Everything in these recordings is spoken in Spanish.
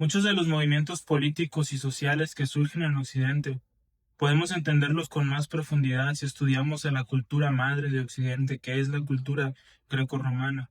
Muchos de los movimientos políticos y sociales que surgen en Occidente podemos entenderlos con más profundidad si estudiamos a la cultura madre de Occidente, que es la cultura grecorromana.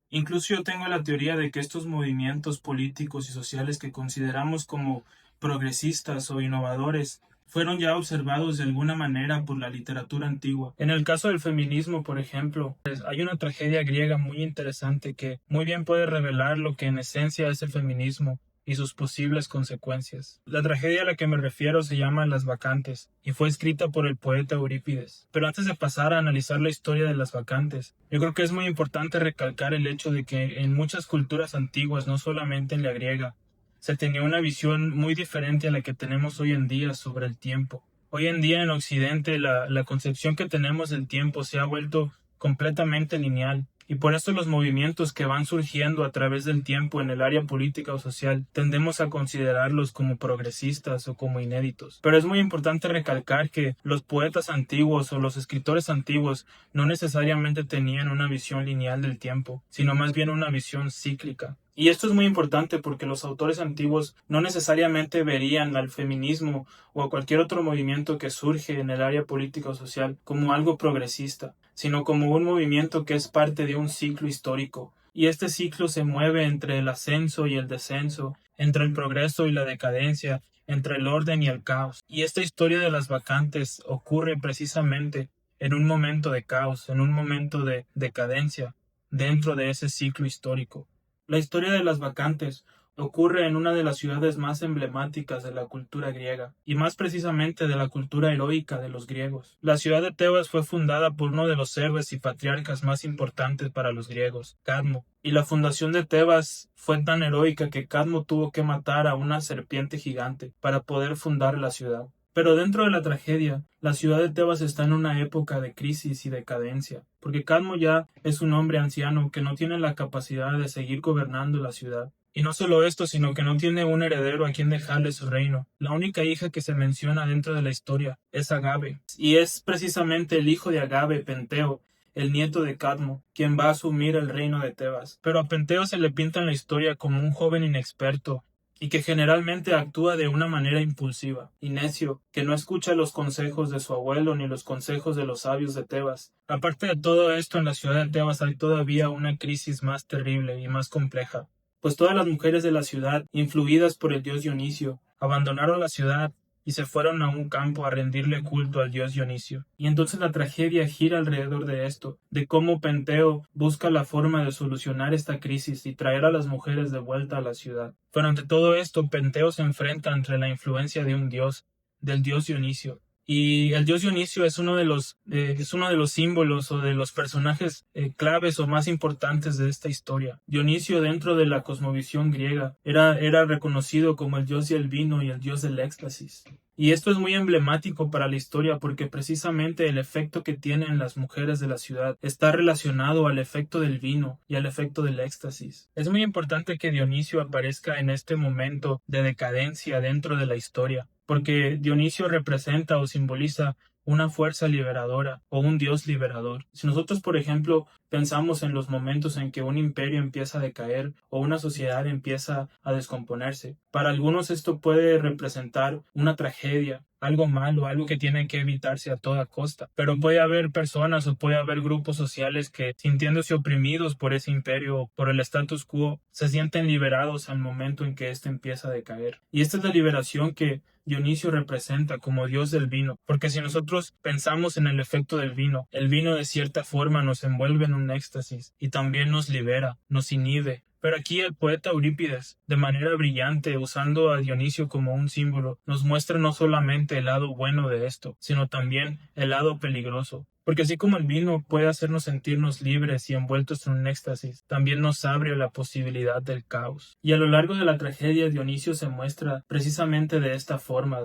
Incluso yo tengo la teoría de que estos movimientos políticos y sociales que consideramos como progresistas o innovadores fueron ya observados de alguna manera por la literatura antigua. En el caso del feminismo, por ejemplo, hay una tragedia griega muy interesante que muy bien puede revelar lo que en esencia es el feminismo y sus posibles consecuencias. La tragedia a la que me refiero se llama Las Bacantes y fue escrita por el poeta Eurípides. Pero antes de pasar a analizar la historia de las Bacantes, yo creo que es muy importante recalcar el hecho de que en muchas culturas antiguas, no solamente en la griega, se tenía una visión muy diferente a la que tenemos hoy en día sobre el tiempo. Hoy en día en Occidente la concepción que tenemos del tiempo se ha vuelto completamente lineal. Y por eso los movimientos que van surgiendo a través del tiempo en el área política o social tendemos a considerarlos como progresistas o como inéditos. Pero es muy importante recalcar que los poetas antiguos o los escritores antiguos no necesariamente tenían una visión lineal del tiempo, sino más bien una visión cíclica. Y esto es muy importante porque los autores antiguos no necesariamente verían al feminismo o a cualquier otro movimiento que surge en el área política o social como algo progresista, sino como un movimiento que es parte de un ciclo histórico. Y este ciclo se mueve entre el ascenso y el descenso, entre el progreso y la decadencia, entre el orden y el caos. Y esta historia de las bacantes ocurre precisamente en un momento de caos, en un momento de decadencia dentro de ese ciclo histórico. La historia de las bacantes ocurre en una de las ciudades más emblemáticas de la cultura griega, y más precisamente de la cultura heroica de los griegos. La ciudad de Tebas fue fundada por uno de los héroes y patriarcas más importantes para los griegos, Cadmo, y la fundación de Tebas fue tan heroica que Cadmo tuvo que matar a una serpiente gigante para poder fundar la ciudad. Pero dentro de la tragedia, la ciudad de Tebas está en una época de crisis y decadencia, porque Cadmo ya es un hombre anciano que no tiene la capacidad de seguir gobernando la ciudad. Y no solo esto, sino que no tiene un heredero a quien dejarle su reino. La única hija que se menciona dentro de la historia es Agave, y es precisamente el hijo de Agave, Penteo, el nieto de Cadmo, quien va a asumir el reino de Tebas. Pero a Penteo se le pinta en la historia como un joven inexperto, y que generalmente actúa de una manera impulsiva y necio, que no escucha los consejos de su abuelo ni los consejos de los sabios de Tebas. Aparte de todo esto, en la ciudad de Tebas hay todavía una crisis más terrible y más compleja, pues todas las mujeres de la ciudad, influidas por el dios Dionisio, abandonaron la ciudad y se fueron a un campo a rendirle culto al dios Dionisio. Y entonces la tragedia gira alrededor de esto, de cómo Penteo busca la forma de solucionar esta crisis y traer a las mujeres de vuelta a la ciudad. Pero ante todo esto, Penteo se enfrenta entre la influencia de un dios, del dios Dionisio. Y el dios Dionisio es es uno de los símbolos o de los personajes claves o más importantes de esta historia. Dionisio, dentro de la cosmovisión griega, era reconocido como el dios del vino y el dios del éxtasis. Y esto es muy emblemático para la historia porque precisamente el efecto que tienen las mujeres de la ciudad está relacionado al efecto del vino y al efecto del éxtasis. Es muy importante que Dionisio aparezca en este momento de decadencia dentro de la historia, porque Dionisio representa o simboliza una fuerza liberadora o un dios liberador. Si nosotros, por ejemplo, pensamos en los momentos en que un imperio empieza a decaer o una sociedad empieza a descomponerse, para algunos esto puede representar una tragedia, algo malo, algo que tiene que evitarse a toda costa. Pero puede haber personas o puede haber grupos sociales que, sintiéndose oprimidos por ese imperio o por el status quo, se sienten liberados al momento en que éste empieza a decaer. Y esta es la liberación que Dionisio representa como dios del vino, porque si nosotros pensamos en el efecto del vino, el vino de cierta forma nos envuelve en un éxtasis y también nos libera, nos inhibe. Pero aquí el poeta Eurípides, de manera brillante, usando a Dionisio como un símbolo, nos muestra no solamente el lado bueno de esto, sino también el lado peligroso. Porque así como el vino puede hacernos sentirnos libres y envueltos en un éxtasis, también nos abre la posibilidad del caos. Y a lo largo de la tragedia, Dionisio se muestra precisamente de esta forma,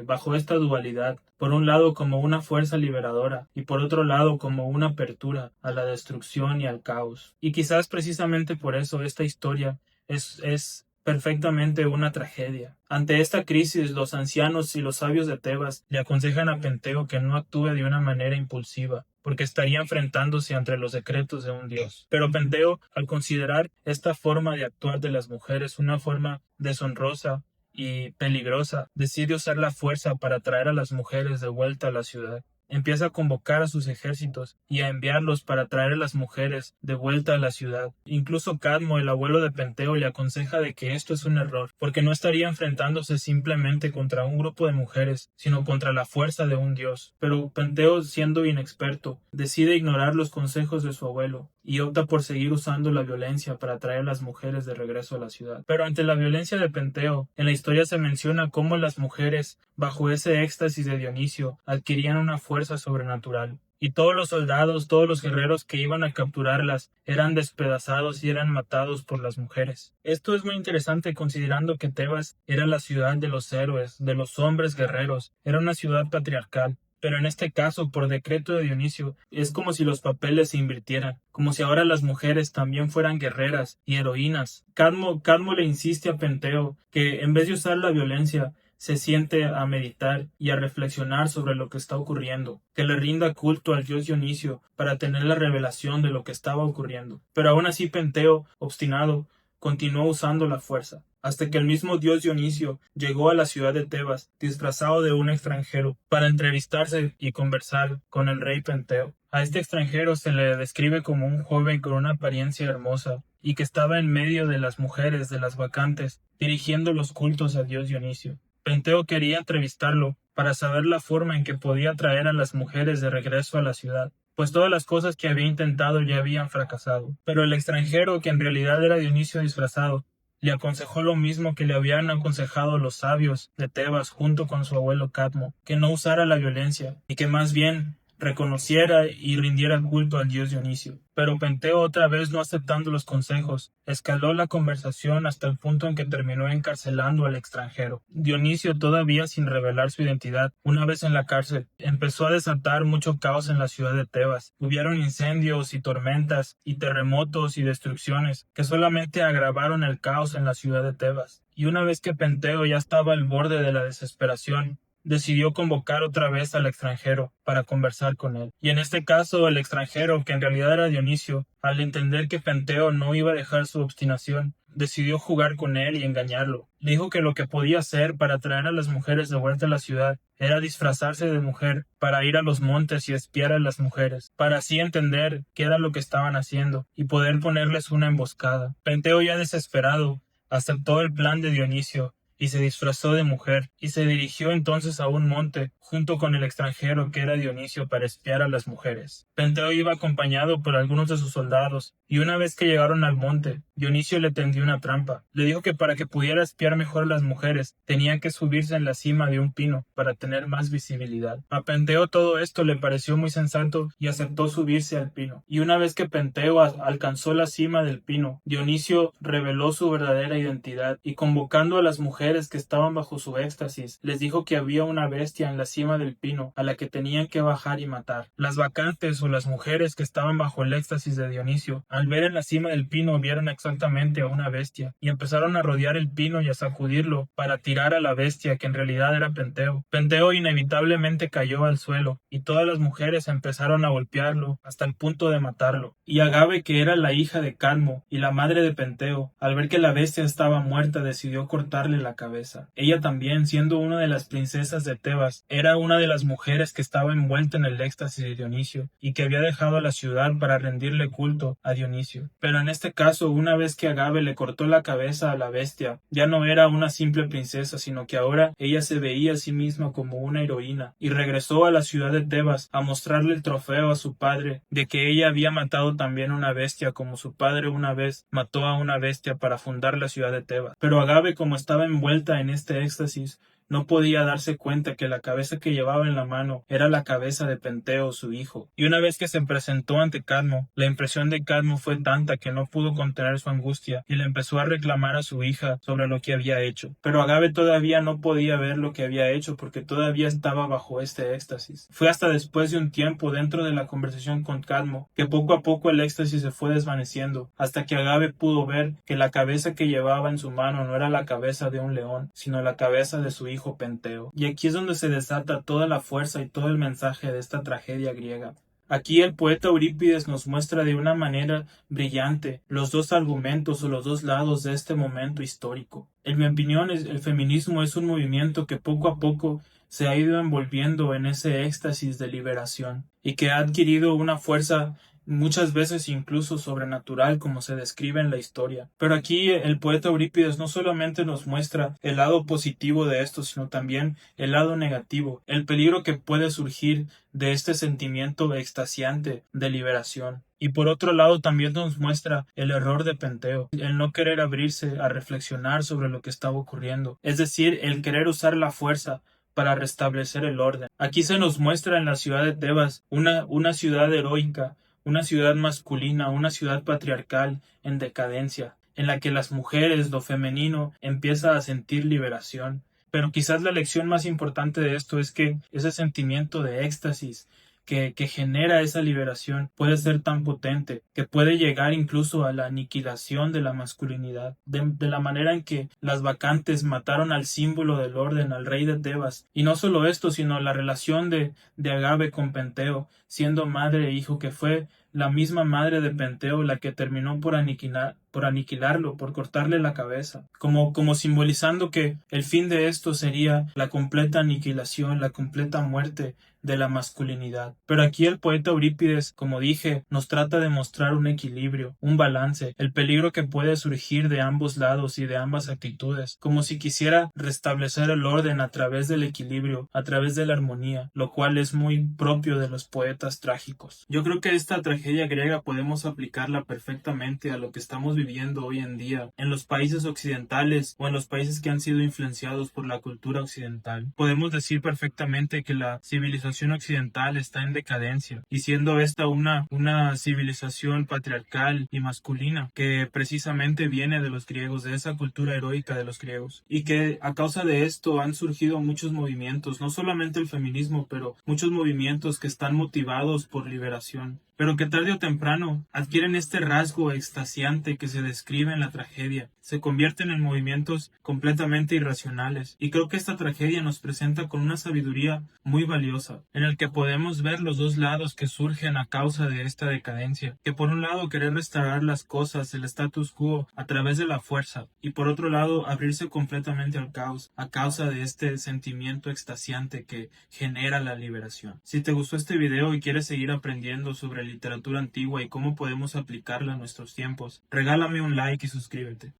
bajo esta dualidad, por un lado como una fuerza liberadora y por otro lado como una apertura a la destrucción y al caos. Y quizás precisamente por eso esta historia es perfectamente una tragedia. Ante esta crisis, los ancianos y los sabios de Tebas le aconsejan a Penteo que no actúe de una manera impulsiva, porque estaría enfrentándose ante los decretos de un dios. Pero Penteo, al considerar esta forma de actuar de las mujeres una forma deshonrosa y peligrosa, decide usar la fuerza para traer a las mujeres de vuelta a la ciudad. Empieza a convocar a sus ejércitos y a enviarlos para traer a las mujeres de vuelta a la ciudad. Incluso Cadmo, el abuelo de Penteo, le aconseja de que esto es un error, porque no estaría enfrentándose simplemente contra un grupo de mujeres, sino contra la fuerza de un dios. Pero Penteo, siendo inexperto, decide ignorar los consejos de su abuelo y opta por seguir usando la violencia para traer a las mujeres de regreso a la ciudad. Pero ante la violencia de Penteo, en la historia se menciona cómo las mujeres, bajo ese éxtasis de Dionisio, adquirían una fuerza sobrenatural. Y todos los soldados, todos los guerreros que iban a capturarlas, eran despedazados y eran matados por las mujeres. Esto es muy interesante considerando que Tebas era la ciudad de los héroes, de los hombres guerreros, era una ciudad patriarcal. Pero en este caso, por decreto de Dionisio, es como si los papeles se invirtieran, como si ahora las mujeres también fueran guerreras y heroínas. Cadmo le insiste a Penteo que en vez de usar la violencia, se siente a meditar y a reflexionar sobre lo que está ocurriendo, que le rinda culto al dios Dionisio para tener la revelación de lo que estaba ocurriendo. Pero aún así Penteo, obstinado, continuó usando la fuerza, hasta que el mismo dios Dionisio llegó a la ciudad de Tebas disfrazado de un extranjero para entrevistarse y conversar con el rey Penteo. A este extranjero se le describe como un joven con una apariencia hermosa y que estaba en medio de las mujeres de las bacantes, dirigiendo los cultos a dios Dionisio. Penteo quería entrevistarlo para saber la forma en que podía traer a las mujeres de regreso a la ciudad, pues todas las cosas que había intentado ya habían fracasado. Pero el extranjero, que en realidad era Dionisio disfrazado, le aconsejó lo mismo que le habían aconsejado los sabios de Tebas junto con su abuelo Cadmo, que no usara la violencia y que más bien reconociera y rindiera culto al dios Dionisio. Pero Penteo, otra vez no aceptando los consejos, escaló la conversación hasta el punto en que terminó encarcelando al extranjero. Dionisio, todavía sin revelar su identidad, una vez en la cárcel, empezó a desatar mucho caos en la ciudad de Tebas. Hubieron incendios y tormentas y terremotos y destrucciones que solamente agravaron el caos en la ciudad de Tebas. Y una vez que Penteo ya estaba al borde de la desesperación, decidió convocar otra vez al extranjero para conversar con él. Y en este caso el extranjero, que en realidad era Dionisio, al entender que Penteo no iba a dejar su obstinación, decidió jugar con él y engañarlo. Le dijo que lo que podía hacer para traer a las mujeres de vuelta a la ciudad era disfrazarse de mujer para ir a los montes y espiar a las mujeres, para así entender qué era lo que estaban haciendo y poder ponerles una emboscada. Penteo, ya desesperado, aceptó el plan de Dionisio y se disfrazó de mujer, y se dirigió entonces a un monte, junto con el extranjero que era Dionisio, para espiar a las mujeres. Penteo iba acompañado por algunos de sus soldados, y una vez que llegaron al monte, Dionisio le tendió una trampa. Le dijo que para que pudiera espiar mejor a las mujeres, tenía que subirse en la cima de un pino para tener más visibilidad. A Penteo todo esto le pareció muy sensato y aceptó subirse al pino. Y una vez que Penteo alcanzó la cima del pino, Dionisio reveló su verdadera identidad y, convocando a las mujeres que estaban bajo su éxtasis, les dijo que había una bestia en la cima del pino a la que tenían que bajar y matar. Las bacantes, o las mujeres que estaban bajo el éxtasis de Dionisio, al ver en la cima del pino, vieron exactamente a una bestia y empezaron a rodear el pino y a sacudirlo para tirar a la bestia, que en realidad era Penteo. Penteo inevitablemente cayó al suelo y todas las mujeres empezaron a golpearlo hasta el punto de matarlo. Y Agave, que era la hija de Cadmo y la madre de Penteo, al ver que la bestia estaba muerta, decidió cortarle la cabeza. Ella también, siendo una de las princesas de Tebas, era una de las mujeres que estaba envuelta en el éxtasis de Dionisio y que había dejado la ciudad para rendirle culto a Dionisio. Pero en este caso, una vez que Agave le cortó la cabeza a la bestia, ya no era una simple princesa, sino que ahora ella se veía a sí misma como una heroína, y regresó a la ciudad de Tebas a mostrarle el trofeo a su padre de que ella había matado también una bestia, como su padre una vez mató a una bestia para fundar la ciudad de Tebas. Pero Agave, como estaba envuelta en este éxtasis, no podía darse cuenta que la cabeza que llevaba en la mano era la cabeza de Penteo, su hijo. Y una vez que se presentó ante Cadmo, la impresión de Cadmo fue tanta que no pudo contener su angustia y le empezó a reclamar a su hija sobre lo que había hecho. Pero Agave todavía no podía ver lo que había hecho porque todavía estaba bajo este éxtasis. Fue hasta después de un tiempo dentro de la conversación con Cadmo que poco a poco el éxtasis se fue desvaneciendo, hasta que Agave pudo ver que la cabeza que llevaba en su mano no era la cabeza de un león, sino la cabeza de su hijo Penteo. Y aquí es donde se desata toda la fuerza y todo el mensaje de esta tragedia griega. Aquí el poeta Eurípides nos muestra de una manera brillante los dos argumentos o los dos lados de este momento histórico. En mi opinión, el feminismo es un movimiento que poco a poco se ha ido envolviendo en ese éxtasis de liberación y que ha adquirido una fuerza muchas veces incluso sobrenatural, como se describe en la historia. Pero aquí el poeta Eurípides no solamente nos muestra el lado positivo de esto, sino también el lado negativo, el peligro que puede surgir de este sentimiento extasiante de liberación. Y por otro lado también nos muestra el error de Penteo, el no querer abrirse a reflexionar sobre lo que estaba ocurriendo, es decir, el querer usar la fuerza para restablecer el orden. Aquí se nos muestra en la ciudad de Tebas una ciudad heroica, una ciudad masculina, una ciudad patriarcal en decadencia, en la que las mujeres, lo femenino, empieza a sentir liberación. Pero quizás la lección más importante de esto es que ese sentimiento de éxtasis que genera esa liberación puede ser tan potente que puede llegar incluso a la aniquilación de la masculinidad, de la manera en que las bacantes mataron al símbolo del orden, al rey de Tebas. Y no solo esto, sino la relación de Agave con Penteo, siendo madre e hijo, que fue la misma madre de Penteo la que terminó por aniquilarlo, por cortarle la cabeza, como simbolizando que el fin de esto sería la completa aniquilación, la completa muerte de la masculinidad. Pero aquí el poeta Eurípides, como dije, nos trata de mostrar un equilibrio, un balance, el peligro que puede surgir de ambos lados y de ambas actitudes, como si quisiera restablecer el orden a través del equilibrio, a través de la armonía, lo cual es muy propio de los poetas trágicos. Yo creo que esta tragedia griega podemos aplicarla perfectamente a lo que estamos viviendo hoy en día en los países occidentales o en los países que han sido influenciados por la cultura occidental. Podemos decir perfectamente que la civilización occidental está en decadencia y siendo esta una civilización patriarcal y masculina que precisamente viene de los griegos, de esa cultura heroica de los griegos, y que a causa de esto han surgido muchos movimientos, no solamente el feminismo, pero muchos movimientos que están motivados por liberación, pero que tarde o temprano adquieren este rasgo extasiante que se describe en la tragedia, se convierten en movimientos completamente irracionales. Y creo que esta tragedia nos presenta con una sabiduría muy valiosa, en el que podemos ver los dos lados que surgen a causa de esta decadencia, que por un lado querer restaurar las cosas, el status quo, a través de la fuerza, y por otro lado abrirse completamente al caos, a causa de este sentimiento extasiante que genera la liberación. Si te gustó este video y quieres seguir aprendiendo sobre literatura antigua y cómo podemos aplicarla a nuestros tiempos, regálame un like y suscríbete.